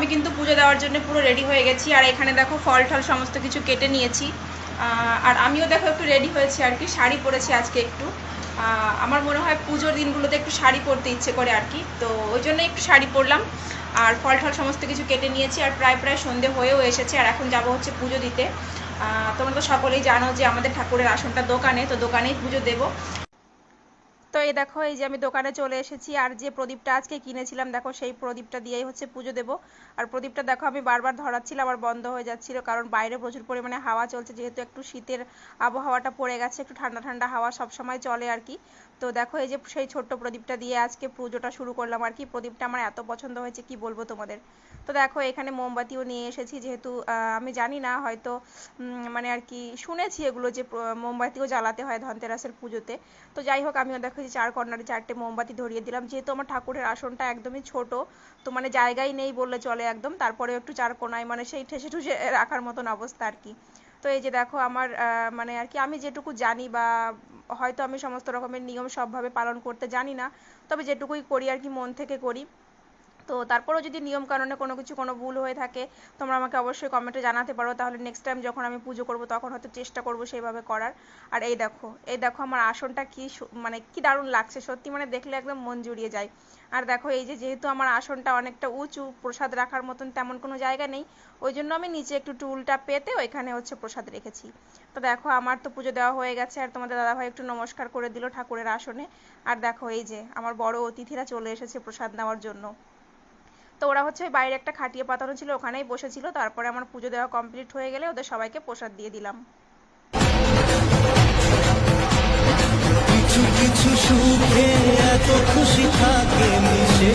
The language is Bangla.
আমি কিন্তু পুজো দেওয়ার জন্য পুরো রেডি হয়ে গেছি। আর এখানে দেখো ফল টল সমস্ত কিছু কেটে নিয়েছি। আর আমিও দেখো একটু রেডি হয়েছি আর কি, শাড়ি পরেছি আজকে একটু। আমার মনে হয় পুজোর দিনগুলোতে একটু শাড়ি পরতে ইচ্ছে করে আর কি, তো ওই জন্য একটু শাড়ি পরলাম। আর ফল টল সমস্ত কিছু কেটে নিয়েছি, আর প্রায় সন্ধে হয়েও এসেছে। আর এখন যাব হচ্ছে পুজো দিতে। তোমরা তো সকলেই জানো যে আমাদের ঠাকুরের আসনটা দোকানে, তো দোকানেই পুজো দেবো। তো এই দেখো, এই যে আমি দোকানে চলে এসেছি। আর যে প্রদীপটা আজকে কিনেছিলাম দেখো, সেই প্রদীপটা দিয়েই হচ্ছে পুজো দেব। আর প্রদীপটা দেখো আমি বারবার ধরাচ্ছিলাম আর বন্ধ হয়ে যাচ্ছিল, কারণ বাইরে প্রচুর পরিমাণে হাওয়া চলছে, যেহেতু একটু শীতের আবহাওয়াটা পড়ে গেছে, একটু ঠান্ডা ঠান্ডা হাওয়া সব সময় চলে আর কি। তো দেখো এই যে সেই ছোট্ট প্রদীপটা দিয়ে আজকে পুজোটা শুরু করলাম আর কি। প্রদীপটা আমার এত পছন্দ হয়েছে কি বলবো তোমাদের। তো দেখো এখানে মোমবাতিও নিয়ে এসেছি, যেহেতু আমি জানি না, হয়তো মানে আর কি শুনেছি এগুলো যে মোমবাতিও জ্বালাতে হয় ধনতেরাসের পুজোতে। তো যাই হোক, আমিও দেখো যে চার কর্নারে 4টে মোমবাতি ধরিয়ে দিলাম, যেহেতু আমার ঠাকুরের আসনটা একদমই ছোট, তো মানে জায়গাই নেই বললে চলে একদম। তারপরেও একটু চার কোনায় মানে সেই ঠেসে ঠুসে রাখার মতন অবস্থা আর কি। তো এই যে দেখো আমার মানে আর কি আমি যেটুকু জানি, বা হয়তো আমি সমস্ত রকমের নিয়ম সবভাবে পালন করতে জানি না, তবে যেটুকুই করি আর কি মন থেকে করি। তো তারপরেও যদি নিয়ম কানুনে কোনো ভুল হয়ে থাকে, তোমরা আমাকে অবশ্যই কমেন্টে জানাতে পারো, তাহলে নেক্সট টাইম যখন আমি পুজো করব তখন হয়তো চেষ্টা করব সেইভাবে করার। আর এই দেখো আমার আসনটা কি মানে কি দারুণ লাগছে সত্যি, মানে দেখলে একদম মন জুড়িয়ে যায়। আর দেখো এই যে যেহেতু আমার আসনটা অনেকটা উঁচু, প্রসাদ রাখার মতন তেমন কোনো জায়গা নেই, ওই জন্য আমি নিচে একটু টুলটা পেতে ওইখানে হচ্ছে প্রসাদ রেখেছি। তো দেখো আমার তো পুজো দেওয়া হয়ে গেছে, আর তোমাদের দাদাভাই একটু নমস্কার করে দিল ঠাকুরের আসনে। আর দেখো এই যে আমার বড় অতিথিরা চলে এসেছে প্রসাদ নেওয়ার জন্য। তো ওরা হচ্ছে ওই বাইরে একটা খাটিয়ে পাতানো ছিল, ওখানেই বসেছিল। তারপরে আমার পুজো দেওয়া কমপ্লিট হয়ে গেলে ওদের সবাইকে প্রসাদ দিয়ে দিলাম। কিছু কিছু সুখে এত খুশি থাকে মিশে